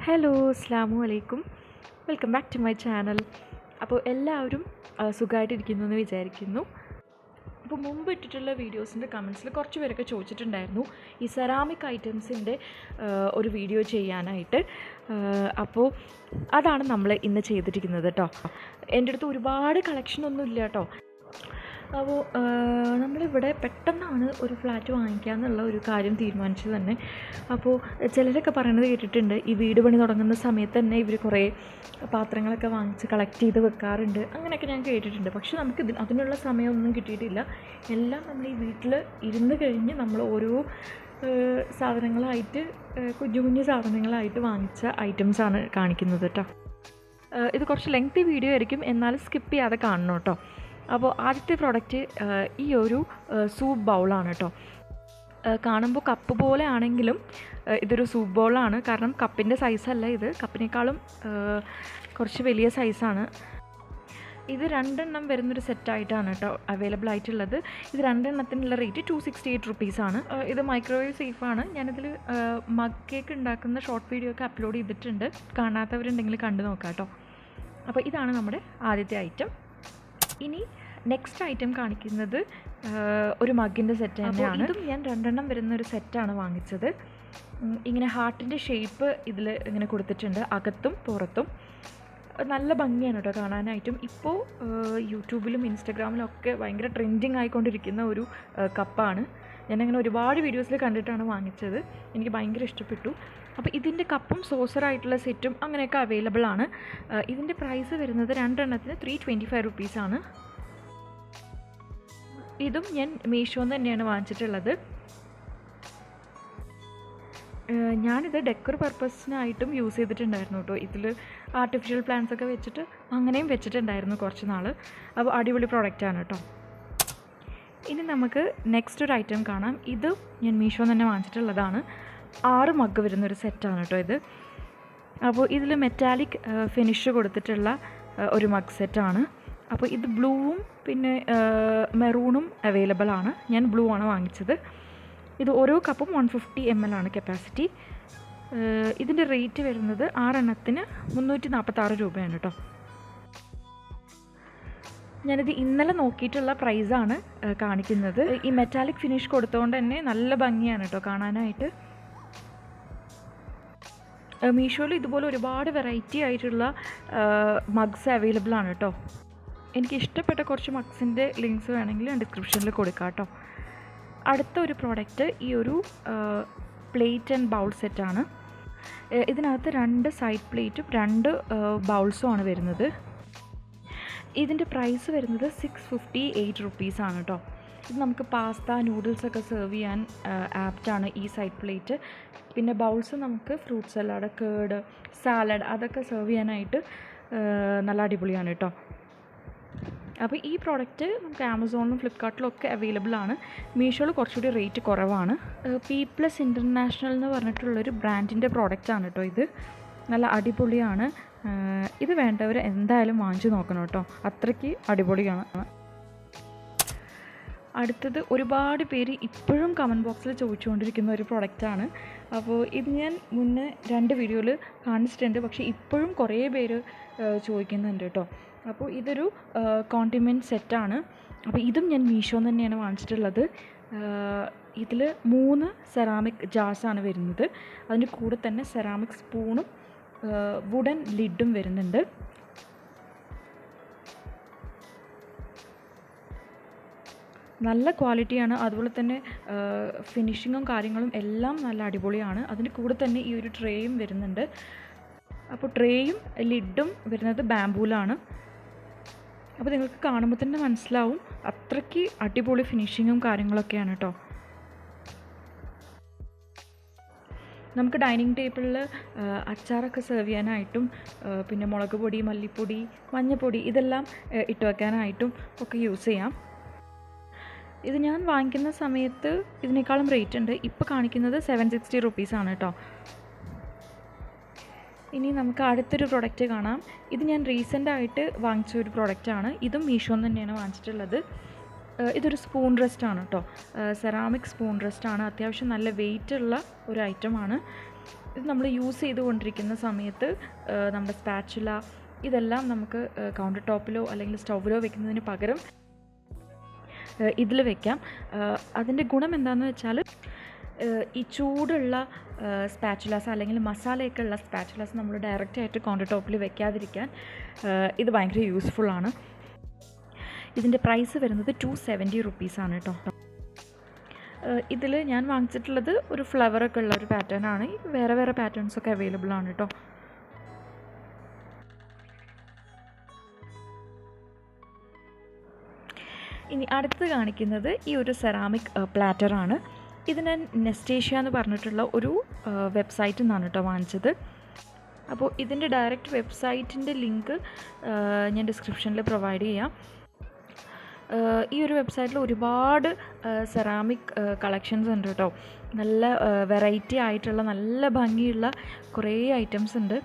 Hello അസ്സലാമു അലൈക്കും. Welcome back to my channel. അപ്പോൾ എല്ലാവരും സുഖമായിട്ടിരിക്കുന്നു എന്ന് വിചാരിക്കുന്നു. അപ്പോൾ മുമ്പ് ഇട്ടിട്ടുള്ള വീഡിയോസിൻ്റെ കമൻസിൽ കുറച്ച് പേരൊക്കെ ചോദിച്ചിട്ടുണ്ടായിരുന്നു ഈ സെറാമിക് ഐറ്റംസിൻ്റെ ഒരു വീഡിയോ ചെയ്യാനായിട്ട്. അപ്പോൾ അതാണ് നമ്മൾ ഇന്ന് ചെയ്തിരിക്കുന്നത് കേട്ടോ. എൻ്റെ അടുത്ത് ഒരുപാട് കളക്ഷനൊന്നും ഇല്ല കേട്ടോ. അപ്പോൾ നമ്മളിവിടെ പെട്ടെന്നാണ് ഒരു ഫ്ലാറ്റ് വാങ്ങിക്കുക എന്നുള്ള ഒരു കാര്യം തീരുമാനിച്ചത് തന്നെ. അപ്പോൾ ചിലരൊക്കെ പറയുന്നത് കേട്ടിട്ടുണ്ട്, ഈ വീട് പണി തുടങ്ങുന്ന സമയത്ത് തന്നെ ഇവർ കുറേ പാത്രങ്ങളൊക്കെ വാങ്ങിച്ച് കളക്ട് ചെയ്ത് വെക്കാറുണ്ട്, അങ്ങനെയൊക്കെ ഞാൻ കേട്ടിട്ടുണ്ട്. പക്ഷെ നമുക്ക് അതിനുള്ള സമയമൊന്നും കിട്ടിയിട്ടില്ല. എല്ലാം നമ്മൾ ഈ വീട്ടിൽ ഇരുന്ന് കഴിഞ്ഞ് നമ്മൾ ഓരോ സാധനങ്ങളായിട്ട് കുഞ്ഞു കുഞ്ഞു സാധനങ്ങളായിട്ട് വാങ്ങിച്ച ഐറ്റംസാണ് കാണിക്കുന്നത് കേട്ടോ. ഇത് കുറച്ച് ലെങ്തി വീഡിയോ ആയിരിക്കും, എന്നാലും സ്കിപ്പ് ചെയ്യാതെ കാണണം കേട്ടോ. അപ്പോൾ ആദ്യത്തെ പ്രോഡക്റ്റ് ഈ ഒരു സൂപ്പ് ബൗളാണ് കേട്ടോ. കാണുമ്പോൾ കപ്പ് പോലെ ആണെങ്കിലും ഇതൊരു സൂപ്പ് ബൗളാണ്. കാരണം കപ്പിൻ്റെ സൈസല്ല ഇത്, കപ്പിനേക്കാളും കുറച്ച് വലിയ സൈസാണ്. ഇത് 2 എണ്ണം വരുന്നൊരു സെറ്റായിട്ടാണ് കേട്ടോ അവൈലബിൾ ആയിട്ടുള്ളത്. ഇത് 2 എണ്ണത്തിനുള്ള റേറ്റ് 268 റുപ്പീസാണ്. ഇത് മൈക്രോവേവ് സേഫാണ്. ഞാനിതിൽ മഗ് കേക്ക് ഉണ്ടാക്കുന്ന ഷോർട്ട് വീഡിയോ ഒക്കെ അപ്ലോഡ് ചെയ്തിട്ടുണ്ട്, കാണാത്തവരുണ്ടെങ്കിൽ കണ്ടു നോക്കാം കേട്ടോ. അപ്പോൾ ഇതാണ് നമ്മുടെ ആദ്യത്തെ ഐറ്റം. ഇനി നെക്സ്റ്റ് ഐറ്റം കാണിക്കുന്നത് ഒരു മഗ്ഗിൻ്റെ സെറ്റ് തന്നെയാണ്. ഇതും ഞാൻ 2 എണ്ണം വരുന്നൊരു സെറ്റാണ് വാങ്ങിച്ചത്. ഇങ്ങനെ ഹാർട്ടിൻ്റെ ഷേപ്പ് ഇതിൽ ഇങ്ങനെ കൊടുത്തിട്ടുണ്ട്, അകത്തും പുറത്തും. നല്ല ഭംഗിയാണ് കേട്ടോ കാണാനായിട്ടും. ഇപ്പോൾ യൂട്യൂബിലും ഇൻസ്റ്റഗ്രാമിലും ഒക്കെ ഭയങ്കര ട്രെൻഡിങ് ആയിക്കൊണ്ടിരിക്കുന്ന ഒരു കപ്പാണ്. ഞാനങ്ങനെ ഒരുപാട് വീഡിയോസിൽ കണ്ടിട്ടാണ് വാങ്ങിച്ചത്, എനിക്ക് ഭയങ്കര ഇഷ്ടപ്പെട്ടു. അപ്പോൾ ഇതിൻ്റെ കപ്പും സോസറായിട്ടുള്ള സെറ്റും അങ്ങനെയൊക്കെ അവൈലബിൾ ആണ്. ഇതിൻ്റെ പ്രൈസ് വരുന്നത് 2 എണ്ണത്തിന് 325 റുപ്പീസാണ്. ഇതും ഞാൻ മീഷോന്ന് തന്നെയാണ് വാങ്ങിച്ചിട്ടുള്ളത്. ഞാനിത് ഡെക്കർ പർപ്പസിനായിട്ടും യൂസ് ചെയ്തിട്ടുണ്ടായിരുന്നു കേട്ടോ. ഇതിൽ ആർട്ടിഫിഷ്യൽ പ്ലാന്റ്സ് ഒക്കെ വെച്ചിട്ട് അങ്ങനെയും വെച്ചിട്ടുണ്ടായിരുന്നു കുറച്ച് നാൾ. അപ്പോൾ അടിപൊളി പ്രോഡക്റ്റാണ് കേട്ടോ. ഇനി നമുക്ക് നെക്സ്റ്റ് ഒരു ഐറ്റം കാണാം. ഇത് ഞാൻ മീഷോന്ന് തന്നെ വാങ്ങിച്ചിട്ടുള്ളതാണ്. 6 മഗ് വരുന്നൊരു സെറ്റാണ് കേട്ടോ ഇത്. അപ്പോൾ ഇതിൽ മെറ്റാലിക് ഫിനിഷ് കൊടുത്തിട്ടുള്ള ഒരു മഗ് സെറ്റാണ്. അപ്പോൾ ഇത് ബ്ലൂവും പിന്നെ മെറൂണും അവൈലബിൾ ആണ്. ഞാൻ ബ്ലൂ ആണ് വാങ്ങിച്ചത്. ഇത് ഓരോ കപ്പും 150 ml ആണ് കപ്പാസിറ്റി. ഇതിൻ്റെ റേറ്റ് വരുന്നത് 6 എണ്ണത്തിന് 346 രൂപയാണ് കേട്ടോ. ഞാനിത് ഇന്നലെ നോക്കിയിട്ടുള്ള പ്രൈസാണ് കാണിക്കുന്നത്. ഈ മെറ്റാലിക് ഫിനിഷ് കൊടുത്തുകൊണ്ട് തന്നെ നല്ല ഭംഗിയാണ് കേട്ടോ കാണാനായിട്ട്. മീഷോയിൽ ഇതുപോലെ ഒരുപാട് വെറൈറ്റി ആയിട്ടുള്ള മഗ്സ് അവൈലബിൾ ആണ് കേട്ടോ. എനിക്ക് ഇഷ്ടപ്പെട്ട കുറച്ച് മഗ്സിൻ്റെ ലിങ്ക്സ് വേണമെങ്കിൽ ഞാൻ ഡിസ്ക്രിപ്ഷനിൽ കൊടുക്കാം കേട്ടോ. അടുത്ത ഒരു പ്രോഡക്റ്റ് ഈ ഒരു പ്ലേറ്റ് ആൻഡ് ബൗൾ സെറ്റാണ്. ഇതിനകത്ത് 2 സൈഡ് പ്ലേറ്റും 2 ബൗൾസും ആണ് വരുന്നത്. ഇതിൻ്റെ പ്രൈസ് വരുന്നത് 658 റുപ്പീസാണ് കേട്ടോ. ഇത് നമുക്ക് പാസ്ത നൂഡിൽസൊക്കെ സെർവ് ചെയ്യാൻ ആപ്റ്റാണ് ഈ സൈഡ് പ്ലേറ്റ്. പിന്നെ ബൗൾസ് നമുക്ക് ഫ്രൂട്ട് സലാഡ്, കേർഡ്, സാലഡ് അതൊക്കെ സെർവ് ചെയ്യാനായിട്ട് നല്ല അടിപൊളിയാണ് കേട്ടോ. അപ്പോൾ ഈ പ്രോഡക്റ്റ് നമുക്ക് ആമസോണിലും ഫ്ലിപ്കാർട്ടിലും ഒക്കെ അവൈലബിൾ ആണ്. മീഷോയിൽ കുറച്ചുകൂടി റേറ്റ് കുറവാണ്. P+ ഇൻ്റർനാഷണൽ എന്ന് പറഞ്ഞിട്ടുള്ളൊരു ബ്രാൻഡിൻ്റെ പ്രോഡക്റ്റാണ് കേട്ടോ ഇത്. നല്ല അടിപൊളിയാണ്. ഇത് വേണ്ടവർ എന്തായാലും വാങ്ങിച്ചു നോക്കണം കേട്ടോ, അത്രയ്ക്ക് അടിപൊളിയാണ്. അടുത്തത് ഒരുപാട് പേര് ഇപ്പോഴും കമൻറ്റ് ബോക്സിൽ ചോദിച്ചുകൊണ്ടിരിക്കുന്ന ഒരു പ്രൊഡക്റ്റാണ്. അപ്പോൾ ഇത് ഞാൻ മുന്നേ 2 വീഡിയോയിൽ കാണിച്ചിട്ടുണ്ട്, പക്ഷേ ഇപ്പോഴും കുറേ പേര് ചോദിക്കുന്നുണ്ട് കേട്ടോ. അപ്പോൾ ഇതൊരു കോണ്ടിമെൻറ്റ് സെറ്റാണ്. അപ്പോൾ ഇതും ഞാൻ മീഷോന്ന് തന്നെയാണ് വാങ്ങിച്ചിട്ടുള്ളത്. ഇതിൽ 3 സെറാമിക് ജാർസാണ് വരുന്നത്. അതിൻ്റെ കൂടെ തന്നെ സെറാമിക് സ്പൂണും വുഡൻ ലിഡും വരുന്നുണ്ട്. നല്ല ക്വാളിറ്റിയാണ്, അതുപോലെ തന്നെ ഫിനിഷിങ്ങും കാര്യങ്ങളും എല്ലാം നല്ല അടിപൊളിയാണ്. അതിൻ്റെ കൂടെ തന്നെ ഈ ഒരു ട്രേയും വരുന്നുണ്ട്. അപ്പോൾ ട്രേയും ലിഡും വരുന്നത് ബാംബൂലാണ്. അപ്പോൾ നിങ്ങൾക്ക് കാണുമ്പോൾ തന്നെ മനസ്സിലാവും അത്രയ്ക്ക് അടിപൊളി ഫിനിഷിങ്ങും കാര്യങ്ങളൊക്കെയാണ് കേട്ടോ. നമുക്ക് ഡൈനിങ് ടേബിളിൽ അച്ചാറൊക്കെ സെർവ് ചെയ്യാനായിട്ടും പിന്നെ മുളക് പൊടി, മല്ലിപ്പൊടി, മഞ്ഞൾപ്പൊടി ഇതെല്ലാം ഇട്ട് വയ്ക്കാനായിട്ടും ഒക്കെ യൂസ് ചെയ്യാം. ഇത് ഞാൻ വാങ്ങിക്കുന്ന സമയത്ത് ഇതിനേക്കാളും റേറ്റ് ഉണ്ട്. ഇപ്പോൾ കാണിക്കുന്നത് 760 റുപ്പീസാണ് കേട്ടോ. ഇനി നമുക്ക് അടുത്തൊരു പ്രൊഡക്റ്റ് കാണാം. ഇത് ഞാൻ റീസെൻ്റായിട്ട് വാങ്ങിച്ച ഒരു പ്രൊഡക്റ്റാണ്. ഇതും മീഷോന്ന് തന്നെയാണ് വാങ്ങിച്ചിട്ടുള്ളത്. ഇതൊരു സ്പൂൺ റെസ്റ്റാണ് കേട്ടോ. സെറാമിക് സ്പൂൺ റെസ്റ്റാണ്. അത്യാവശ്യം നല്ല വെയിറ്റുള്ള ഒരു ഐറ്റമാണ്. ഇത് നമ്മൾ യൂസ് ചെയ്തുകൊണ്ടിരിക്കുന്ന സമയത്ത് നമ്മുടെ സ്പാച്ചുല ഇതെല്ലാം നമുക്ക് കൗണ്ടർ ടോപ്പിലോ അല്ലെങ്കിൽ സ്റ്റൗവിലോ വെക്കുന്നതിന് പകരം ഇതിൽ വെക്കാം. അതിൻ്റെ ഗുണം എന്താണെന്ന് വെച്ചാൽ ഈ ചൂടുള്ള സ്പാച്ചുലാസ് അല്ലെങ്കിൽ മസാലയൊക്കെ ഉള്ള സ്പാച്ചുലാസ് നമ്മൾ ഡയറക്റ്റായിട്ട് കൗണ്ടർ ടോപ്പിൽ വെക്കാതിരിക്കാൻ ഇത് ഭയങ്കര യൂസ്ഫുള്ളാണ്. ഇതിൻ്റെ പ്രൈസ് വരുന്നത് 270 റുപ്പീസാണ് കേട്ടോ. ഇതിൽ ഞാൻ വാങ്ങിച്ചിട്ടുള്ളത് ഒരു ഫ്ലവറൊക്കെ ഉള്ള ഒരു പാറ്റേൺ ആണ്. വേറെ വേറെ പാറ്റേൺസൊക്കെ അവൈലബിൾ ആണ് കേട്ടോ. ഇനി അടുത്ത് കാണിക്കുന്നത് ഈ ഒരു സെറാമിക് പ്ലാറ്ററാണ്. ഇത് ഞാൻ നെസ്റ്റേഷ്യ എന്ന് പറഞ്ഞിട്ടുള്ള ഒരു വെബ്സൈറ്റിൽ നിന്നാണ് കേട്ടോ വാങ്ങിച്ചത്. അപ്പോൾ ഇതിൻ്റെ ഡയറക്റ്റ് വെബ്സൈറ്റിൻ്റെ ലിങ്ക് ഞാൻ ഡിസ്ക്രിപ്ഷനിൽ പ്രൊവൈഡ് ചെയ്യാം. ഈ ഒരു വെബ്സൈറ്റിൽ ഒരുപാട് സെറാമിക് കളക്ഷൻസ് ഉണ്ട് കേട്ടോ. നല്ല വെറൈറ്റി ആയിട്ടുള്ള നല്ല ഭംഗിയുള്ള കുറേ ഐറ്റംസ് ഉണ്ട്.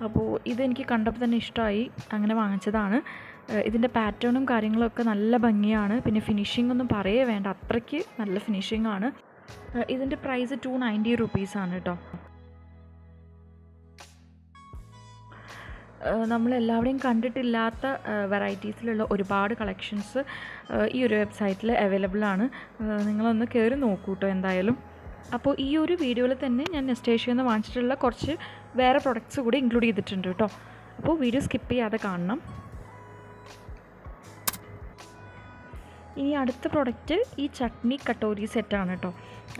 അപ്പോൾ ഇതെനിക്ക് കണ്ടപ്പോൾ തന്നെ ഇഷ്ടമായി, അങ്ങനെ വാങ്ങിച്ചതാണ്. ഇതിൻ്റെ പാറ്റേണും കാര്യങ്ങളൊക്കെ നല്ല ഭംഗിയാണ്. പിന്നെ ഫിനിഷിംഗ് ഒന്നും പറയേ വേണ്ട, അത്രയ്ക്ക് നല്ല ഫിനിഷിംഗ് ആണ്. ഇതിൻ്റെ പ്രൈസ് 290 റുപ്പീസാണ് കേട്ടോ. നമ്മളെല്ലാവരുടെയും കണ്ടിട്ടില്ലാത്ത വെറൈറ്റീസിലുള്ള ഒരുപാട് കളക്ഷൻസ് ഈ ഒരു വെബ്സൈറ്റിൽ അവൈലബിൾ ആണ്. നിങ്ങളൊന്ന് കയറി നോക്കൂ കേട്ടോ എന്തായാലും. അപ്പോൾ ഈ ഒരു വീഡിയോയിൽ തന്നെ ഞാൻ നെസ്റ്റേഷ്യയിൽ നിന്ന് വാങ്ങിച്ചിട്ടുള്ള കുറച്ച് വേറെ പ്രൊഡക്ട്സ് കൂടി ഇൻക്ലൂഡ് ചെയ്തിട്ടുണ്ട് കേട്ടോ. അപ്പോൾ വീഡിയോ സ്കിപ്പ് ചെയ്യാതെ കാണണം. ഇനി അടുത്ത പ്രൊഡക്റ്റ് ഈ ചട്നി കട്ടോരി സെറ്റാണ് കേട്ടോ.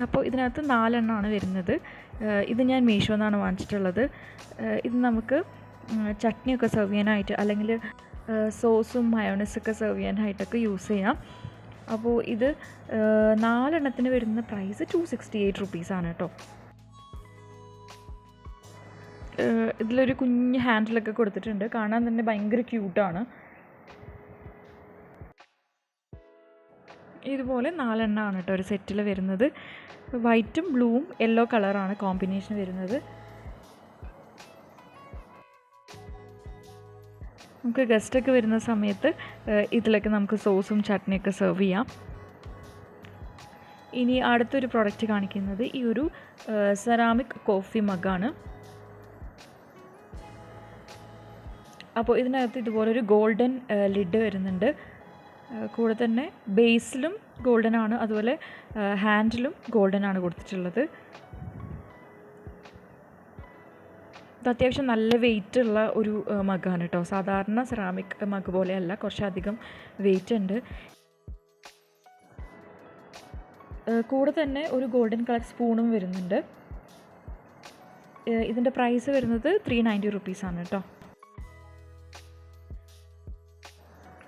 അപ്പോൾ ഇതിനകത്ത് 4 എണ്ണമാണ് വരുന്നത്. ഇത് ഞാൻ മീഷോ എന്നാണ് വാങ്ങിച്ചിട്ടുള്ളത്. ഇത് നമുക്ക് ചട്നിയൊക്കെ സെർവ് ചെയ്യാനായിട്ട് അല്ലെങ്കിൽ സോസും മയോണൈസൊക്കെ സെർവ് ചെയ്യാനായിട്ടൊക്കെ യൂസ് ചെയ്യാം. അപ്പോൾ ഇത് 4 എണ്ണത്തിന് വരുന്ന പ്രൈസ് 268 റുപ്പീസാണ് കേട്ടോ. ഇതിലൊരു കുഞ്ഞ് ഹാൻഡിലൊക്കെ കൊടുത്തിട്ടുണ്ട്, കാണാൻ തന്നെ ഭയങ്കര ക്യൂട്ടാണ്. ഇതുപോലെ 4 എണ്ണമാണ് കേട്ടോ ഒരു സെറ്റിൽ വരുന്നത്. വൈറ്റും ബ്ലൂവും യെല്ലോ കളറാണ് കോമ്പിനേഷൻ വരുന്നത്. നമുക്ക് ഗസ്റ്റൊക്കെ വരുന്ന സമയത്ത് ഇതിലൊക്കെ നമുക്ക് സോസും ചട്നിയൊക്കെ സെർവ് ചെയ്യാം. ഇനി അടുത്തൊരു പ്രോഡക്റ്റ് കാണിക്കുന്നത് ഈ ഒരു സെറാമിക് കോഫി മഗ്ഗാണ്. അപ്പോൾ ഇതിനകത്ത് ഇതുപോലൊരു ഗോൾഡൻ ലിഡ് വരുന്നുണ്ട്. കൂടെ തന്നെ ബേസിലും ഗോൾഡൻ ആണ്, അതുപോലെ ഹാൻഡിലും ഗോൾഡൻ ആണ് കൊടുത്തിട്ടുള്ളത്. ഇത് അത്യാവശ്യം നല്ല വെയിറ്റ് ഉള്ള ഒരു മഗ്ഗാണ് കേട്ടോ. സാധാരണ സെറാമിക് മഗ് പോലെയല്ല, കുറച്ചധികം വെയിറ്റ് ഉണ്ട്. കൂടെ തന്നെ ഒരു ഗോൾഡൻ കളർ സ്പൂണും വരുന്നുണ്ട്. ഇതിൻ്റെ പ്രൈസ് വരുന്നത് 390 റുപ്പീസാണ് കേട്ടോ.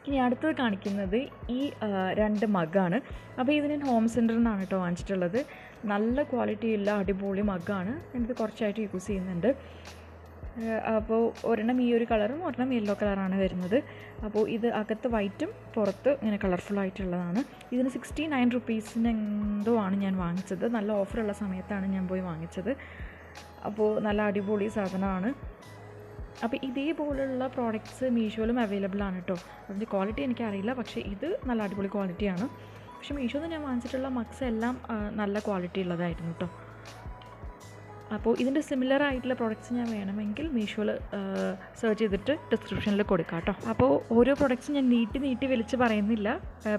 ഇനി അടുത്തത് കാണിക്കുന്നത് ഈ 2 മഗ്ഗാണ്. അപ്പോൾ ഇത് ഞാൻ ഹോം സെൻറ്ററിൽ നിന്നാണ് കേട്ടോ വാങ്ങിച്ചിട്ടുള്ളത്. നല്ല ക്വാളിറ്റിയുള്ള അടിപൊളി മഗ്ഗാണ്. ഞാനിത് കുറച്ചായിട്ട് യൂസ് ചെയ്യുന്നുണ്ട്. അപ്പോൾ ഒരെണ്ണം ഈ ഒരു കളറും ഒരെണ്ണം യെല്ലോ കളറാണ് വരുന്നത്. അപ്പോൾ ഇത് അകത്ത് വൈറ്റും പുറത്ത് ഇങ്ങനെ കളർഫുള്ളായിട്ടുള്ളതാണ്. ഇതിന് 69 റുപ്പീസിന് എന്തോ ആണ് ഞാൻ വാങ്ങിച്ചത്. നല്ല ഓഫറുള്ള സമയത്താണ് ഞാൻ പോയി വാങ്ങിച്ചത്. അപ്പോൾ നല്ല അടിപൊളി സാധനമാണ്. അപ്പോൾ ഇതേപോലുള്ള പ്രോഡക്റ്റ്സ് മീഷോയിലും അവൈലബിൾ ആണ് കേട്ടോ. അതിൻ്റെ ക്വാളിറ്റി എനിക്കറിയില്ല, പക്ഷേ ഇത് നല്ല അടിപൊളി ക്വാളിറ്റിയാണ്. പക്ഷേ മീഷോയിൽ നിന്ന് ഞാൻ വാങ്ങിച്ചിട്ടുള്ള മഗ്സ് എല്ലാം നല്ല ക്വാളിറ്റി ഉള്ളതായിരുന്നു കേട്ടോ. അപ്പോൾ ഇതിൻ്റെ സിമിലർ ആയിട്ടുള്ള പ്രോഡക്റ്റ്സ് ഞാൻ വേണമെങ്കിൽ മീഷോയിൽ സെർച്ച് ചെയ്തിട്ട് ഡിസ്ക്രിപ്ഷനിൽ കൊടുക്കാം കേട്ടോ. അപ്പോൾ ഓരോ പ്രോഡക്റ്റ്സും ഞാൻ നീട്ടി വലിച്ച് പറയുന്നില്ല,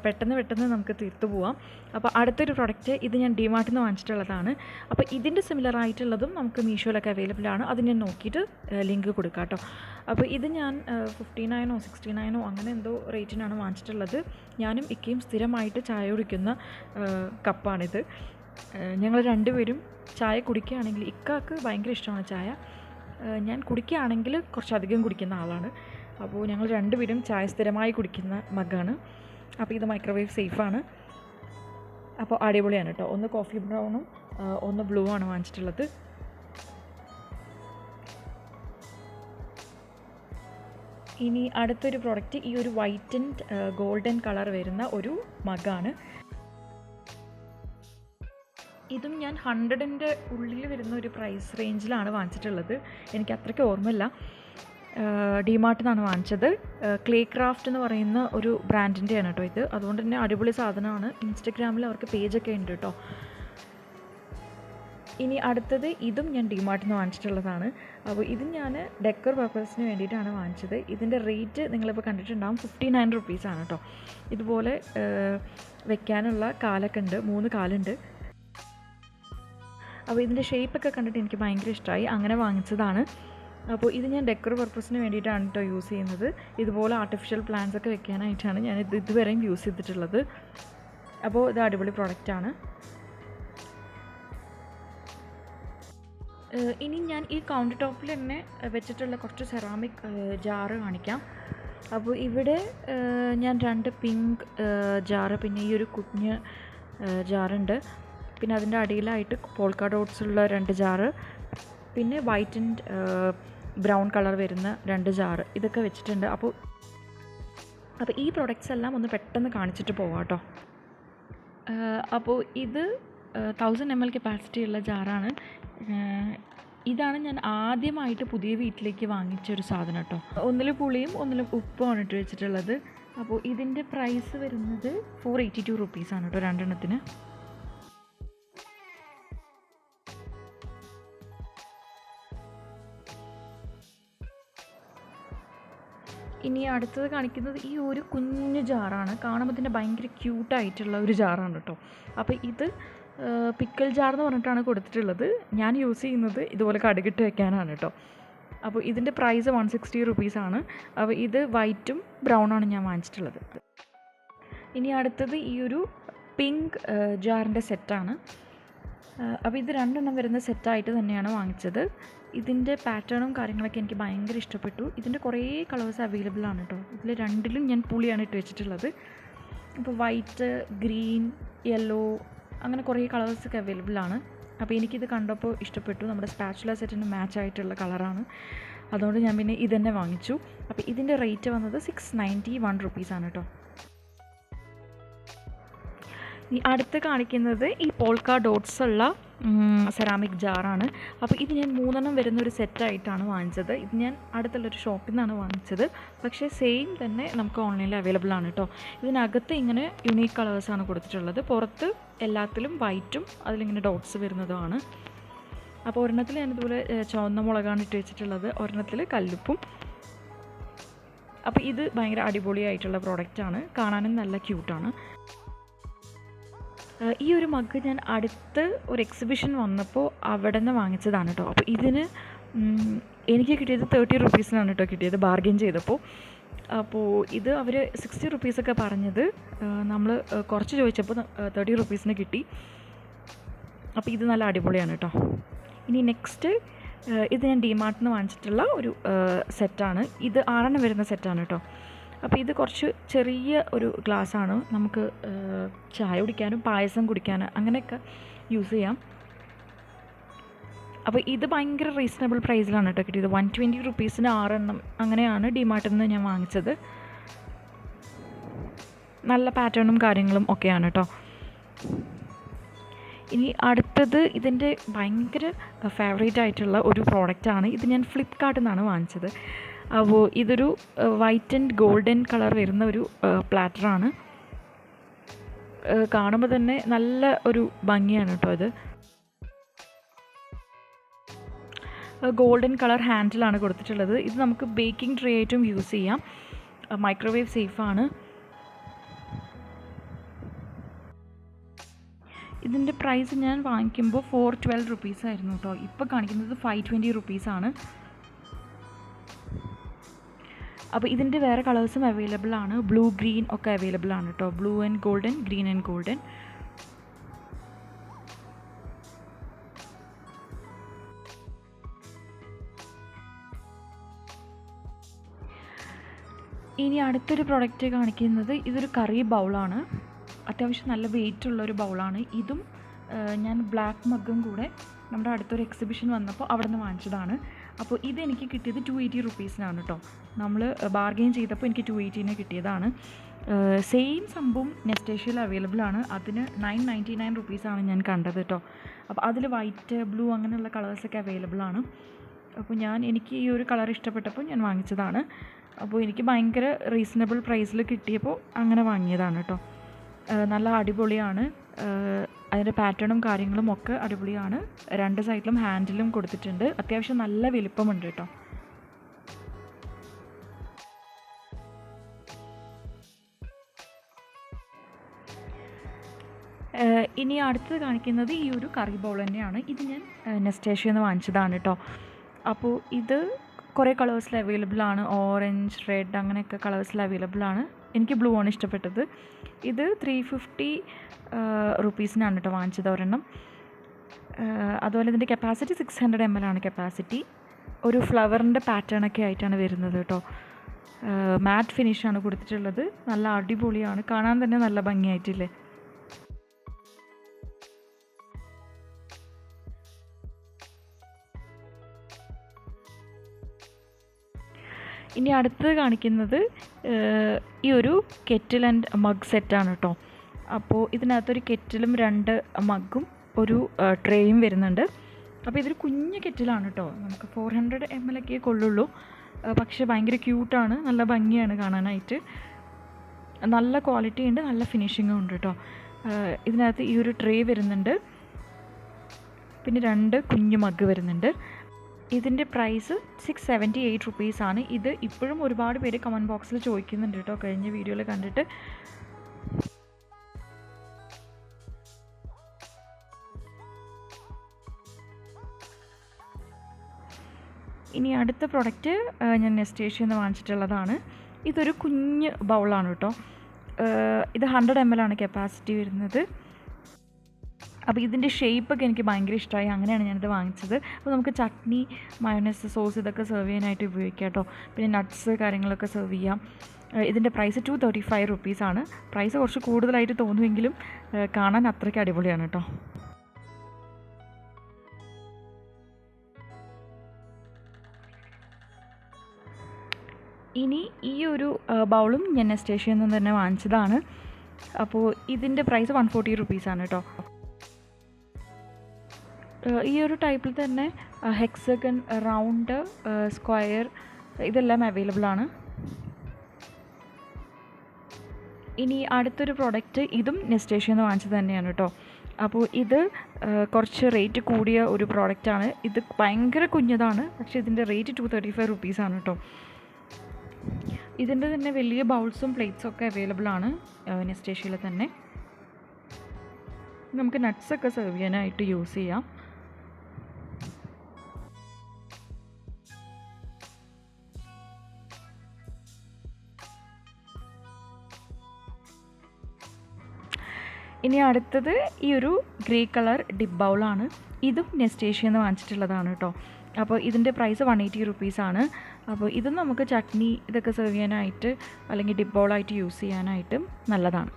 പെട്ടെന്ന് നമുക്ക് തീർത്തു പോവാം. അപ്പോൾ അടുത്തൊരു പ്രോഡക്റ്റ് ഇത് ഞാൻ ഡിമാർട്ടിൽ നിന്ന് വാങ്ങിച്ചിട്ടുള്ളതാണ്. അപ്പോൾ ഇതിൻ്റെ സിമിലർ ആയിട്ടുള്ളതും നമുക്ക് മീഷോയിലൊക്കെ അവൈലബിൾ ആണ്. അത് ഞാൻ നോക്കിയിട്ട് ലിങ്ക് കൊടുക്കാം കേട്ടോ. അപ്പോൾ ഇത് ഞാൻ 59 69 അങ്ങനെ എന്തോ റേറ്റിനാണ് വാങ്ങിച്ചിട്ടുള്ളത്. ഞാനും ഇക്കയും സ്ഥിരമായിട്ട് ചായ കുടിക്കുന്ന കപ്പാണിത്. ഞങ്ങൾ രണ്ടുപേരും ചായ കുടിക്കുകയാണെങ്കിൽ, ഇക്കാക്ക് ഭയങ്കര ഇഷ്ടമാണ് ചായ, ഞാൻ കുടിക്കുകയാണെങ്കിൽ കുറച്ചധികം കുടിക്കുന്ന ആളാണ്. അപ്പോൾ ഞങ്ങൾ രണ്ടുപേരും ചായ സ്ഥിരമായി കുടിക്കുന്ന മഗ്ഗാണ്. അപ്പോൾ ഇത് മൈക്രോവേവ് സേഫാണ്. അപ്പോൾ അടിപൊളിയാണ് കേട്ടോ. ഒന്ന് കോഫി ബ്രൗണും ഒന്ന് ബ്ലൂ ആണ് വാങ്ങിച്ചിട്ടുള്ളത്. ഇനി അടുത്തൊരു പ്രോഡക്റ്റ് ഈ ഒരു വൈറ്റ് ആൻഡ് ഗോൾഡൻ കളർ വരുന്ന ഒരു മഗ്ഗാണ്. ഇതും ഞാൻ 100ൻ്റെ ഉള്ളിൽ വരുന്ന ഒരു പ്രൈസ് റേഞ്ചിലാണ് വാങ്ങിച്ചിട്ടുള്ളത്. എനിക്ക് അത്രയ്ക്ക് ഓർമ്മയില്ല. ഡിമാർട്ടിൽ നിന്നാണ് വാങ്ങിച്ചത്. ക്ലേ ക്രാഫ്റ്റ് എന്ന് പറയുന്ന ഒരു ബ്രാൻഡിൻ്റെയാണ് കേട്ടോ ഇത്. അതുകൊണ്ട് തന്നെ അടിപൊളി സാധനമാണ്. ഇൻസ്റ്റഗ്രാമിൽ അവർക്ക് പേജൊക്കെ ഉണ്ട് കേട്ടോ. ഇനി അടുത്തത് ഇതും ഞാൻ ഡിമാർട്ടിൽ നിന്ന് വാങ്ങിച്ചിട്ടുള്ളതാണ്. അപ്പോൾ ഇത് ഞാൻ ഡെക്കർ പർപ്പസിന് വേണ്ടിയിട്ടാണ് വാങ്ങിച്ചത്. ഇതിൻ്റെ റേറ്റ് നിങ്ങളിപ്പോൾ കണ്ടിട്ടുണ്ടാകും, 59 റുപ്പീസാണ് കേട്ടോ. ഇതുപോലെ വെക്കാനുള്ള കാലൊക്കെ ഉണ്ട്, 3 കാലുണ്ട്. അപ്പോൾ ഇതിൻ്റെ ഷേപ്പൊക്കെ കണ്ടിട്ട് എനിക്ക് ഭയങ്കര ഇഷ്ടമായി, അങ്ങനെ വാങ്ങിച്ചതാണ്. അപ്പോൾ ഇത് ഞാൻ ഡെക്കർ പർപ്പസിന് വേണ്ടിയിട്ടാണ് കേട്ടോ യൂസ് ചെയ്യുന്നത്. ഇതുപോലെ ആർട്ടിഫിഷ്യൽ പ്ലാന്റ്സ് ഒക്കെ വെക്കാനായിട്ടാണ് ഞാൻ ഇതുവരെയും യൂസ് ചെയ്തിട്ടുള്ളത്. അപ്പോൾ ഇത് അടിപൊളി പ്രോഡക്റ്റാണ്. ഇനി ഞാൻ ഈ കൗണ്ടർ ടോപ്പിൽ തന്നെ വെച്ചിട്ടുള്ള കുറച്ച് സെറാമിക് ജാറ് കാണിക്കാം. അപ്പോൾ ഇവിടെ ഞാൻ 2 പിങ്ക് ജാറ്, പിന്നെ ഈ ഒരു കുഞ്ഞ് ജാറുണ്ട്, പിന്നെ അതിൻ്റെ അടിയിലായിട്ട് പോൾക്ക ഡോട്ട്സ് ഉള്ള 2 ജാറ്, പിന്നെ വൈറ്റ് ആൻഡ് ബ്രൗൺ കളർ വരുന്ന 2 ജാറ്, ഇതൊക്കെ വെച്ചിട്ടുണ്ട്. അപ്പോൾ ഈ പ്രൊഡക്റ്റ്സ് എല്ലാം ഒന്ന് പെട്ടെന്ന് കാണിച്ചിട്ട് പോവാം കേട്ടോ. അപ്പോൾ ഇത് 1000 ml കപ്പാസിറ്റി ഉള്ള ജാറാണ്. ഇതാണ് ഞാൻ ആദ്യമായിട്ട് പുതിയ വീട്ടിലേക്ക് വാങ്ങിച്ചൊരു സാധനം കേട്ടോ. ഒന്നിൽ പുളിയും ഒന്നിൽ ഉപ്പുമാണ് ഇട്ട് വെച്ചിട്ടുള്ളത്. അപ്പോൾ ഇതിൻ്റെ പ്രൈസ് വരുന്നത് 482 റുപ്പീസാണ് കേട്ടോ 2 എണ്ണത്തിന്. ഇനി അടുത്തത് കാണിക്കുന്നത് ഈ ഒരു കുഞ്ഞു ജാറാണ്. കാണുമ്പോൾ തന്നെ ഭയങ്കര ക്യൂട്ടായിട്ടുള്ള ഒരു ജാറാണ് കേട്ടോ. അപ്പോൾ ഇത് പിക്കിൾ ജാർ എന്ന് പറഞ്ഞിട്ടാണ് കൊടുത്തിട്ടുള്ളത്. ഞാൻ യൂസ് ചെയ്യുന്നത് ഇതുപോലെ കടുകിട്ട് വെക്കാനാണ് കേട്ടോ. അപ്പോൾ ഇതിൻ്റെ പ്രൈസ് 160 റുപ്പീസാണ്. അപ്പോൾ ഇത് വൈറ്റും ബ്രൗണാണ് ഞാൻ വാങ്ങിച്ചിട്ടുള്ളത്. ഇനി അടുത്തത് ഈ ഒരു പിങ്ക് ജാറിൻ്റെ സെറ്റാണ്. അപ്പോൾ ഇത് 2 എണ്ണം വരുന്ന സെറ്റായിട്ട് തന്നെയാണ് വാങ്ങിച്ചത്. ഇതിൻ്റെ പാറ്റേണും കാര്യങ്ങളൊക്കെ എനിക്ക് ഭയങ്കര ഇഷ്ടപ്പെട്ടു. ഇതിൻ്റെ കുറേ കളേഴ്സ് അവൈലബിൾ ആണ് കേട്ടോ. ഇതിൽ 2ലും ഞാൻ പുളിയാണ് ഇട്ട് വെച്ചിട്ടുള്ളത്. അപ്പോൾ വൈറ്റ്, ഗ്രീൻ, യെല്ലോ അങ്ങനെ കുറേ കളേഴ്സൊക്കെ അവൈലബിൾ ആണ്. അപ്പോൾ എനിക്കിത് കണ്ടപ്പോൾ ഇഷ്ടപ്പെട്ടു. നമ്മുടെ സ്പാച്ചുല സെറ്റിന് മാച്ച് ആയിട്ടുള്ള കളറാണ്. അതുകൊണ്ട് ഞാൻ പിന്നെ ഇതന്നെ വാങ്ങിച്ചു. അപ്പോൾ ഇതിൻ്റെ റേറ്റ് വന്നത് 691 റുപ്പീസാണ് കേട്ടോ. ഈ അടുത്ത് കാണിക്കുന്നത് ഈ പോൾക്ക ഡോട്ട്സ് ഉള്ള സെറാമിക് ജാറാണ്. അപ്പോൾ ഇത് ഞാൻ 3 എണ്ണം വരുന്നൊരു സെറ്റായിട്ടാണ് വാങ്ങിച്ചത്. ഇത് ഞാൻ അടുത്തുള്ളൊരു ഷോപ്പിൽ നിന്നാണ് വാങ്ങിച്ചത്. പക്ഷേ സെയിം തന്നെ നമുക്ക് ഓൺലൈനിൽ അവൈലബിൾ ആണ് കേട്ടോ. ഇതിനകത്ത് ഇങ്ങനെ യുണീക്ക് കളേഴ്സാണ് കൊടുത്തിട്ടുള്ളത്. പുറത്ത് എല്ലാത്തിലും വൈറ്റും അതിലിങ്ങനെ ഡോട്ട്സ് വരുന്നതുമാണ്. അപ്പോൾ ഒരെണ്ണത്തിൽ ഞാനിതുപോലെ ചുവന്ന മുളകാണ് ഇട്ട് വെച്ചിട്ടുള്ളത്, ഒരെണ്ണത്തിൽ കല്ലുപ്പും. അപ്പോൾ ഇത് ഭയങ്കര അടിപൊളിയായിട്ടുള്ള പ്രോഡക്റ്റാണ്, കാണാനും നല്ല ക്യൂട്ടാണ്. ഈ ഒരു മഗ് ഞാൻ അടുത്ത് ഒരു എക്സിബിഷൻ വന്നപ്പോൾ അവിടെ നിന്ന് വാങ്ങിച്ചതാണ് കേട്ടോ. അപ്പോൾ ഇതിന് എനിക്ക് കിട്ടിയത് 30 റുപ്പീസിനാണ് കേട്ടോ കിട്ടിയത്, ബാർഗെയിൻ ചെയ്തപ്പോൾ. അപ്പോൾ ഇത് അവർ 60 റുപ്പീസൊക്കെ പറഞ്ഞത്, നമ്മൾ കുറച്ച് ചോദിച്ചപ്പോൾ 30 റുപ്പീസിന് കിട്ടി. അപ്പോൾ ഇത് നല്ല അടിപൊളിയാണ് കേട്ടോ. ഇനി നെക്സ്റ്റ് ഇത് ഞാൻ ഡിമാർട്ടിൽ നിന്ന് വാങ്ങിച്ചിട്ടുള്ള ഒരു സെറ്റാണ്. ഇത് 6 എണ്ണം വരുന്ന സെറ്റാണ് കേട്ടോ. അപ്പോൾ ഇത് കുറച്ച് ചെറിയ ഒരു ഗ്ലാസ്സാണ്, നമുക്ക് ചായ കുടിക്കാനും പായസം കുടിക്കാനും അങ്ങനെയൊക്കെ യൂസ് ചെയ്യാം. അപ്പോൾ ഇത് ഭയങ്കര റീസണബിൾ പ്രൈസിലാണ് കേട്ടോ കിട്ടിയത്. 120 റുപ്പീസിന് 6 എണ്ണം അങ്ങനെയാണ് ഡിമാർട്ടിൽ നിന്ന് ഞാൻ വാങ്ങിച്ചത്. നല്ല പാറ്റേണും കാര്യങ്ങളും ഒക്കെയാണ് കേട്ടോ. ഇനി അടുത്തത് ഇതിൻ്റെ ഭയങ്കര ഫേവറേറ്റ് ആയിട്ടുള്ള ഒരു പ്രോഡക്റ്റാണ്. ഇത് ഞാൻ ഫ്ലിപ്കാർട്ടിൽ നിന്നാണ് വാങ്ങിച്ചത്. അപ്പോൾ ഇതൊരു വൈറ്റ് ആൻഡ് ഗോൾഡൻ കളർ വരുന്ന ഒരു പ്ലാറ്ററാണ്. കാണുമ്പോൾ തന്നെ നല്ല ഒരു ഭംഗിയാണ് കേട്ടോ. ഇത് ഗോൾഡൻ കളർ ഹാൻഡിലാണ് കൊടുത്തിട്ടുള്ളത്. ഇത് നമുക്ക് ബേക്കിംഗ് ട്രേ ആയിട്ടും യൂസ് ചെയ്യാം, മൈക്രോവേവ് സേഫാണ്. ഇതിൻ്റെ പ്രൈസ് ഞാൻ വാങ്ങിക്കുമ്പോൾ 412 റുപ്പീസായിരുന്നു കേട്ടോ. ഇപ്പോൾ കാണിക്കുന്നത് 520 റുപ്പീസാണ്. അപ്പോൾ ഇതിൻ്റെ വേറെ കളേഴ്സും അവൈലബിൾ ആണ്, ബ്ലൂ ഗ്രീൻ ഒക്കെ അവൈലബിൾ ആണ് കേട്ടോ. Blue and golden, green and golden. ഇനി അടുത്തൊരു പ്രോഡക്റ്റ് കാണിക്കുന്നത് ഇതൊരു കറി ബൗളാണ്. അത്യാവശ്യം നല്ല വെയിറ്റ് ഉള്ളൊരു ബൗളാണ്. ഇതും ഞാൻ ബ്ലാക്ക് മഗ്ഗും കൂടെ നമ്മുടെ അടുത്തൊരു എക്സിബിഷൻ വന്നപ്പോൾ അവിടെ നിന്ന് വാങ്ങിച്ചതാണ്. അപ്പോൾ ഇതെനിക്ക് കിട്ടിയത് 280 റുപ്പീസിനാണ് കേട്ടോ. നമ്മൾ ബാർഗെയിൻ ചെയ്തപ്പോൾ എനിക്ക് 280 കിട്ടിയതാണ്. സെയിം സംഭവം നെസ്റ്റേഷ്യയിൽ അവൈലബിൾ ആണ്. അതിന് 999 റുപ്പീസാണ് ഞാൻ കണ്ടത് കേട്ടോ. അപ്പോൾ അതിൽ വൈറ്റ്, ബ്ലൂ അങ്ങനെയുള്ള കളേഴ്സൊക്കെ അവൈലബിൾ ആണ്. അപ്പോൾ എനിക്ക് ഈ ഒരു കളർ ഇഷ്ടപ്പെട്ടപ്പോൾ ഞാൻ വാങ്ങിച്ചതാണ്. അപ്പോൾ എനിക്ക് ഭയങ്കര റീസണബിൾ പ്രൈസിൽ കിട്ടിയപ്പോൾ അങ്ങനെ വാങ്ങിയതാണ് കേട്ടോ. നല്ല അടിപൊളിയാണ്. അതിൻ്റെ പാറ്റേണും കാര്യങ്ങളും ഒക്കെ അടിപൊളിയാണ്. 2 സൈഡിലും ഹാൻഡിലും കൊടുത്തിട്ടുണ്ട്. അത്യാവശ്യം നല്ല വലിപ്പമുണ്ട് കേട്ടോ. ഇനി അടുത്തത് കാണിക്കുന്നത് ഈ ഒരു കറി ബൗൾ തന്നെയാണ്. ഇത് ഞാൻ നെസ്റ്റേഷ്യയിൽ നിന്ന് വാങ്ങിച്ചതാണ് കേട്ടോ. അപ്പോൾ ഇത് കുറേ കളേഴ്സിൽ അവൈലബിൾ ആണ്. ഓറഞ്ച്, റെഡ് അങ്ങനെയൊക്കെ കളേഴ്സിൽ അവൈലബിൾ ആണ്. എനിക്ക് ബ്ലൂ ആണ് ഇഷ്ടപ്പെട്ടത്. ഇത് 350 റുപ്പീസിനാണ് കേട്ടോ വാങ്ങിച്ചത് ഒരെണ്ണം. അതുപോലെ ഇതിൻ്റെ കപ്പാസിറ്റി 600 ml ആണ് കപ്പാസിറ്റി. ഒരു ഫ്ലവറിൻ്റെ പാറ്റേണൊക്കെ ആയിട്ടാണ് വരുന്നത് കേട്ടോ. മാറ്റ് ഫിനിഷാണ് കൊടുത്തിട്ടുള്ളത്. നല്ല അടിപൊളിയാണ്, കാണാൻ തന്നെ നല്ല ഭംഗിയായിട്ടില്ലേ. ഇനി അടുത്തത് കാണിക്കുന്നത് ഈ ഒരു കെറ്റിൽ ആൻഡ് മഗ് സെറ്റാണ് കേട്ടോ. അപ്പോൾ ഇതിനകത്തൊരു കെറ്റിലും 2 മഗ്ഗും ഒരു ട്രേയും വരുന്നുണ്ട്. അപ്പോൾ ഇതൊരു കുഞ്ഞ് കെറ്റിലാണ് കേട്ടോ. നമുക്ക് 400 ml ഒക്കെ കൊള്ളുള്ളൂ. പക്ഷേ ഭയങ്കര ക്യൂട്ടാണ്, നല്ല ഭംഗിയാണ് കാണാനായിട്ട്. നല്ല ക്വാളിറ്റി ഉണ്ട്, നല്ല ഫിനിഷിങ്ങും ഉണ്ട് കേട്ടോ. ഇതിനകത്ത് ഈ ഒരു ട്രേ വരുന്നുണ്ട്, പിന്നെ 2 കുഞ്ഞു മഗ്ഗ് വരുന്നുണ്ട്. ഇതിൻ്റെ പ്രൈസ് 678 റുപ്പീസാണ്. ഇത് ഇപ്പോഴും ഒരുപാട് പേര് കമൻറ്റ് ബോക്സിൽ ചോദിക്കുന്നുണ്ട് കേട്ടോ, കഴിഞ്ഞ വീഡിയോയിൽ കണ്ടിട്ട്. ഇനി അടുത്ത പ്രൊഡക്റ്റ് ഞാൻ നെസ്റ്റേഷ്യയിൽ നിന്ന് വാങ്ങിച്ചിട്ടുള്ളതാണ്. ഇതൊരു കുഞ്ഞ് ബൗളാണ് കേട്ടോ. ഇത് 100 ml ആണ് കപ്പാസിറ്റി വരുന്നത്. അപ്പോൾ ഇതിൻ്റെ ഷേപ്പൊക്കെ എനിക്ക് ഭയങ്കര ഇഷ്ടമായി, അങ്ങനെയാണ് ഞാനിത് വാങ്ങിച്ചത്. അപ്പോൾ നമുക്ക് ചട്നി, മയോണൈസ്, സോസ് ഇതൊക്കെ സെർവ് ചെയ്യാനായിട്ട് ഉപയോഗിക്കാം കേട്ടോ. പിന്നെ നട്ട്സ് കാര്യങ്ങളൊക്കെ സെർവ് ചെയ്യാം. ഇതിൻ്റെ പ്രൈസ് 235 റുപ്പീസാണ്. പ്രൈസ് കുറച്ച് കൂടുതലായിട്ട് തോന്നുമെങ്കിലും കാണാൻ അത്രയ്ക്ക് അടിപൊളിയാണ് കേട്ടോ. ഇനി ഈ ഒരു ബൗളും ഞാൻ നെസ്റ്റേഷ്യയിൽ നിന്ന് തന്നെ വാങ്ങിച്ചതാണ്. അപ്പോൾ ഇതിൻ്റെ പ്രൈസ് 140 റുപ്പീസാണ് കേട്ടോ. ഈ ഒരു ടൈപ്പിൽ തന്നെ ഹെക്സഗൺ, റൗണ്ട്, സ്ക്വയർ ഇതെല്ലാം അവൈലബിൾ ആണ്. ഇനി അടുത്തൊരു പ്രോഡക്റ്റ്, ഇതും നെസ്റ്റേഷ്യയിൽ നിന്ന് വാങ്ങിച്ചത് തന്നെയാണ് കേട്ടോ. അപ്പോൾ ഇത് കുറച്ച് റേറ്റ് കൂടിയ ഒരു പ്രോഡക്റ്റാണ്. ഇത് ഭയങ്കര കുഞ്ഞതാണ്, പക്ഷേ ഇതിൻ്റെ റേറ്റ് 235 റുപ്പീസാണ് കേട്ടോ. ഇതിൻ്റെ തന്നെ വലിയ ബൗൾസും പ്ലേറ്റ്സും ഒക്കെ അവൈലബിൾ ആണ് നെസ്റ്റേഷ്യയിൽ തന്നെ. നമുക്ക് നട്ട്സൊക്കെ സെർവ് ചെയ്യാനായിട്ട് യൂസ് ചെയ്യാം. ഇനി അടുത്തത് ഈ ഒരു ഗ്രേ കളർ ഡിപ്പ് ബൗളാണ്. ഇതും നെസ്റ്റേഷ്യയിൽ നിന്ന് വാങ്ങിച്ചിട്ടുള്ളതാണ് കേട്ടോ. അപ്പോൾ ഇതിൻ്റെ പ്രൈസ് 180 റുപ്പീസാണ്. അപ്പോൾ ഇതും നമുക്ക് ചട്നി ഇതൊക്കെ സെർവ് ചെയ്യാനായിട്ട് അല്ലെങ്കിൽ ഡിപ്പ് ബൗളായിട്ട് യൂസ് ചെയ്യാനായിട്ട് നല്ലതാണ്.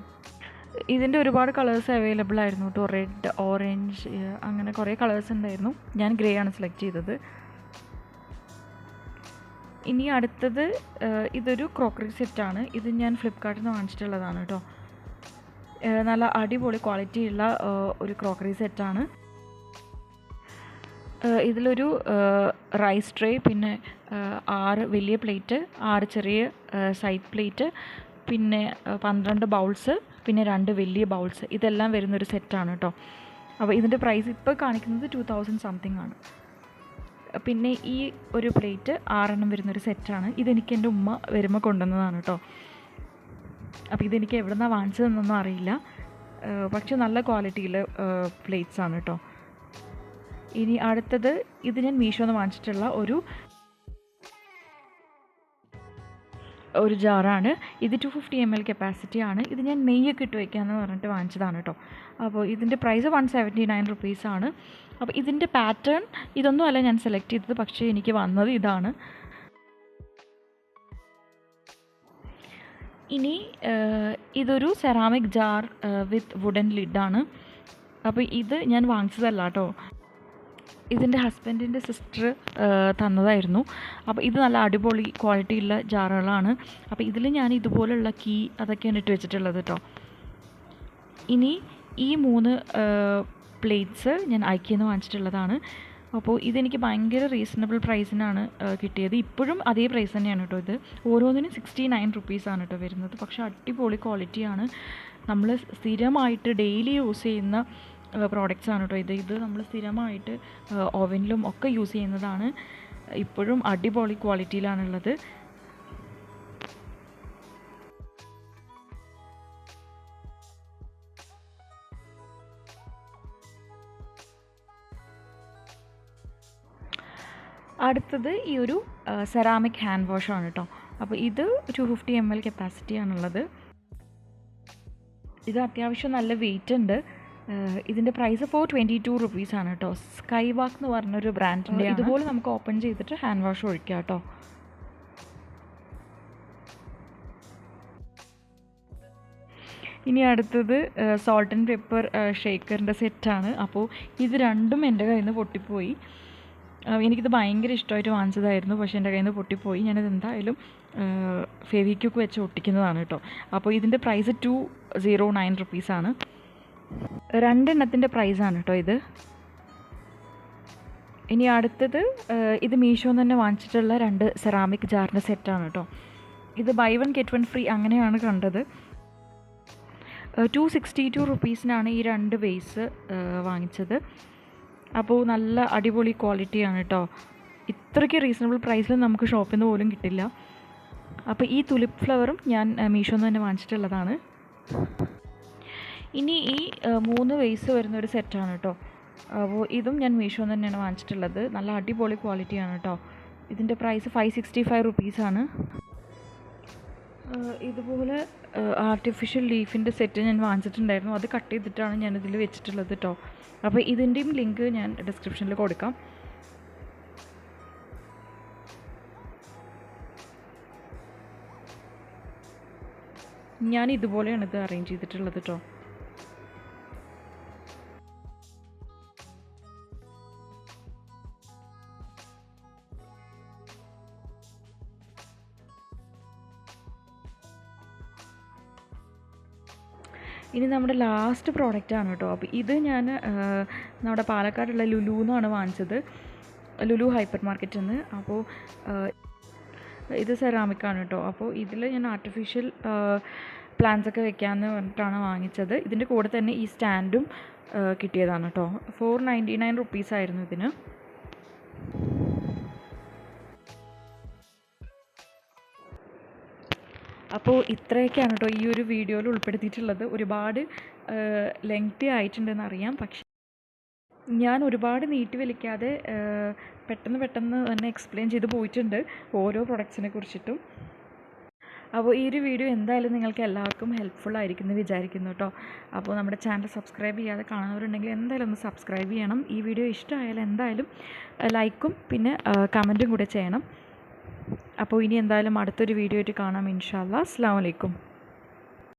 ഇതിൻ്റെ ഒരുപാട് കളേഴ്സ് അവൈലബിൾ ആയിരുന്നു കേട്ടോ. റെഡ്, ഓറഞ്ച് അങ്ങനെ കുറേ കളേഴ്സ് ഉണ്ടായിരുന്നു. ഞാൻ ഗ്രേ ആണ് സെലക്ട് ചെയ്തത്. ഇനി അടുത്തത് ഇതൊരു ക്രോക്കറി സെറ്റാണ്. ഇത് ഞാൻ ഫ്ലിപ്കാർട്ടിൽ നിന്ന് വാങ്ങിച്ചിട്ടുള്ളതാണ് കേട്ടോ. നല്ല അടിപൊളി ക്വാളിറ്റിയുള്ള ഒരു ക്രോക്കറി സെറ്റാണ്. ഇതിലൊരു റൈസ് ട്രേ, പിന്നെ 6 വലിയ പ്ലേറ്റ്, 6 ചെറിയ സൈഡ് പ്ലേറ്റ്, പിന്നെ 12 ബൗൾസ്, പിന്നെ 2 വലിയ ബൗൾസ്, ഇതെല്ലാം വരുന്നൊരു സെറ്റാണ് കേട്ടോ. അപ്പോൾ ഇതിൻ്റെ പ്രൈസ് ഇപ്പോൾ കാണിക്കുന്നത് 2000 സംതിങ് ആണ്. പിന്നെ ഈ ഒരു പ്ലേറ്റ് 6 എണ്ണം വരുന്നൊരു സെറ്റാണ്. ഇതെനിക്ക് എൻ്റെ ഉമ്മ വരുമ്പോൾ കൊണ്ടുവന്നതാണ് കേട്ടോ. അപ്പോൾ ഇതെനിക്ക് എവിടെ നിന്നാണ് വാങ്ങിച്ചതെന്നൊന്നും അറിയില്ല, പക്ഷെ നല്ല ക്വാളിറ്റിയിൽ പ്ലേറ്റ്സ് ആണ് കേട്ടോ. ഇനി അടുത്തത്, ഇത് ഞാൻ മീഷോന്ന് വാങ്ങിച്ചിട്ടുള്ള ഒരു ജാറാണ്. ഇത് 250 ml കപ്പാസിറ്റിയാണ്. ഇത് ഞാൻ നെയ്യൊക്കെ ഇട്ട് വയ്ക്കാമെന്ന് പറഞ്ഞിട്ട് വാങ്ങിച്ചതാണ് കേട്ടോ. അപ്പോൾ ഇതിൻ്റെ പ്രൈസ് 179 റുപ്പീസാണ്. അപ്പോൾ ഇതിൻ്റെ പാറ്റേൺ ഇതൊന്നും അല്ല ഞാൻ സെലക്ട് ചെയ്തത്, പക്ഷേ എനിക്ക് വന്നത് ഇതാണ്. ഇനി ഇതൊരു സെറാമിക് ജാർ വിത്ത് വുഡൻ ലിഡാണ്. അപ്പോൾ ഇത് ഞാൻ വാങ്ങിച്ചതല്ല കേട്ടോ, ഇതിൻ്റെ ഹസ്ബൻഡിൻ്റെ സിസ്റ്റർ തന്നതായിരുന്നു. അപ്പോൾ ഇത് നല്ല അടിപൊളി ക്വാളിറ്റിയുള്ള ജാറുകളാണ്. അപ്പോൾ ഇതിൽ ഞാൻ ഇതുപോലുള്ള കീ അതൊക്കെയാണ് ഇട്ട് വെച്ചിട്ടുള്ളത് കേട്ടോ. ഇനി ഈ 3 പ്ലേറ്റ്സ് ഞാൻ ഐക്യയിൽ നിന്ന് വാങ്ങിച്ചിട്ടുള്ളതാണ്. അപ്പോൾ ഇതെനിക്ക് ഭയങ്കര റീസണബിൾ പ്രൈസിനാണ് കിട്ടിയത്. ഇപ്പോഴും അതേ പ്രൈസ് തന്നെയാണ് കേട്ടോ. ഇത് ഓരോന്നിനും 69 റുപ്പീസാണ് കേട്ടോ വരുന്നത്. പക്ഷേ അടിപൊളി ക്വാളിറ്റിയാണ്. നമ്മൾ സ്ഥിരമായിട്ട് ഡെയിലി യൂസ് ചെയ്യുന്ന പ്രോഡക്റ്റ്സ് ആണ് കേട്ടോ. ഇത് നമ്മൾ സ്ഥിരമായിട്ട് ഓവനിലും ഒക്കെ യൂസ് ചെയ്യുന്നതാണ്. ഇപ്പോഴും അടിപൊളി ക്വാളിറ്റിയിലാണുള്ളത്. അടുത്തത് ഈ ഒരു സെറാമിക് ഹാൻഡ് വാഷാണ് കേട്ടോ. അപ്പോൾ ഇത് 250 ml കപ്പാസിറ്റിയാണുള്ളത്. ഇത് അത്യാവശ്യം നല്ല വെയിറ്റ് ഉണ്ട്. ഇതിൻ്റെ പ്രൈസ് 422 റുപ്പീസാണ് കേട്ടോ. സ്കൈ വാക്ക് എന്ന് പറഞ്ഞൊരു ബ്രാൻഡിൻ്റെ. ഇതുപോലെ നമുക്ക് ഓപ്പൺ ചെയ്തിട്ട് ഹാൻഡ് വാഷ് ഒഴിക്കാം കേട്ടോ. ഇനി അടുത്തത് സോൾട്ട് ആൻഡ് പെപ്പർ ഷേക്കറിൻ്റെ സെറ്റാണ്. അപ്പോൾ ഇത് രണ്ടും എൻ്റെ കയ്യിൽ നിന്ന് പൊട്ടിപ്പോയി. എനിക്കിത് ഭയങ്കര ഇഷ്ടമായിട്ട് വാങ്ങിച്ചതായിരുന്നു, പക്ഷേ എൻ്റെ കയ്യിൽ നിന്ന് പൊട്ടിപ്പോയി. ഞാനിത് എന്തായാലും ഫെവിക്വിക്ക് വെച്ച് ഒട്ടിക്കുന്നതാണ് കേട്ടോ. അപ്പോൾ ഇതിൻ്റെ പ്രൈസ് 209 റുപ്പീസാണ്. രണ്ടെണ്ണത്തിൻ്റെ പ്രൈസാണ് കേട്ടോ ഇത്. ഇനി അടുത്തത് ഇത് മീഷോന്ന് തന്നെ വാങ്ങിച്ചിട്ടുള്ള 2 സെറാമിക് ജാറിൻ്റെ സെറ്റാണ് കേട്ടോ. ഇത് ബൈ 1 ഗെറ്റ് 1 ഫ്രീ അങ്ങനെയാണ് കണ്ടത്. 262 റുപ്പീസിനാണ് ഈ 2 വേസ് വാങ്ങിച്ചത്. അപ്പോൾ നല്ല അടിപൊളി ക്വാളിറ്റിയാണ് കേട്ടോ. ഇത്രയ്ക്ക് റീസണബിൾ പ്രൈസിൽ നമുക്ക് ഷോപ്പിൽ നിന്ന് പോലും കിട്ടില്ല. അപ്പോൾ ഈ തുലിപ്പ് ഫ്ലവറും ഞാൻ മീഷോന്ന് തന്നെ വാങ്ങിച്ചിട്ടുള്ളതാണ്. ഇനി ഈ 3 വേസ് വരുന്നൊരു സെറ്റാണ് കേട്ടോ. അപ്പോൾ ഇതും ഞാൻ മീഷോന്ന് തന്നെയാണ് വാങ്ങിച്ചിട്ടുള്ളത്. നല്ല അടിപൊളി ക്വാളിറ്റിയാണ് കേട്ടോ. ഇതിൻ്റെ പ്രൈസ് 565 റുപ്പീസാണ്. ഇതുപോലെ ആർട്ടിഫിഷ്യൽ ലീഫിൻ്റെ സെറ്റ് ഞാൻ വാങ്ങിച്ചിട്ടുണ്ടായിരുന്നു. അത് കട്ട് ചെയ്തിട്ടാണ് ഞാനിതിൽ വെച്ചിട്ടുള്ളത് കേട്ടോ. അപ്പോൾ ഇതിൻ്റെയും ലിങ്ക് ഞാൻ ഡിസ്ക്രിപ്ഷനിൽ കൊടുക്കാം. ഞാൻ ഇതുപോലെയാണ് ഇത് അറേഞ്ച് ചെയ്തിട്ടുള്ളത് കേട്ടോ. ഇനി നമ്മുടെ ലാസ്റ്റ് പ്രോഡക്റ്റാണ് കേട്ടോ. അപ്പോൾ ഇത് ഞാൻ നമ്മുടെ പാലക്കാടുള്ള ലുലു എന്നാണ് വാങ്ങിച്ചത്, ലുലു ഹൈപ്പർ മാർക്കറ്റിൽ നിന്ന്. അപ്പോൾ ഇത് സെറാമിക്കാണ് കേട്ടോ. അപ്പോൾ ഇതിൽ ഞാൻ ആർട്ടിഫിഷ്യൽ പ്ലാന്റ്സ് ഒക്കെ വെക്കാമെന്ന് പറഞ്ഞിട്ടാണ് വാങ്ങിച്ചത്. ഇതിൻ്റെ കൂടെ തന്നെ ഈ സ്റ്റാൻഡും കിട്ടിയതാണ് കേട്ടോ. 499 റുപ്പീസായിരുന്നു ഇതിന്. അപ്പോൾ ഇത്രയൊക്കെയാണ് കേട്ടോ ഈ ഒരു വീഡിയോയിൽ ഉൾപ്പെടുത്തിയിട്ടുള്ളത്. ഒരുപാട് ലെങ്തി ആയിട്ടുണ്ടെന്ന് അറിയാം, പക്ഷേ ഞാൻ ഒരുപാട് നീട്ടി വലിക്കാതെ പെട്ടെന്ന് തന്നെ എക്സ്പ്ലെയിൻ ചെയ്ത് പോയിട്ടുണ്ട് ഓരോ പ്രൊഡക്ട്സിനെ കുറിച്ചിട്ടും. അപ്പോൾ ഈ ഒരു വീഡിയോ എന്തായാലും നിങ്ങൾക്ക് എല്ലാവർക്കും ഹെൽപ്ഫുൾ ആയിരിക്കും എന്ന് വിചാരിക്കുന്നു കേട്ടോ. അപ്പോൾ നമ്മുടെ ചാനൽ സബ്സ്ക്രൈബ് ചെയ്യാതെ കാണുന്നവരുണ്ടെങ്കിൽ എന്തായാലും ഒന്ന് സബ്സ്ക്രൈബ് ചെയ്യണം. ഈ വീഡിയോ ഇഷ്ടമായാലും എന്തായാലും ലൈക്കും പിന്നെ കമൻറ്റും കൂടെ ചെയ്യണം. അപ്പോൾ ഇനി എന്തായാലും അടുത്തൊരു വീഡിയോ ആയിട്ട് കാണാം ഇൻഷാ അല്ലാഹ്. അസ്സലാമു അലൈക്കും.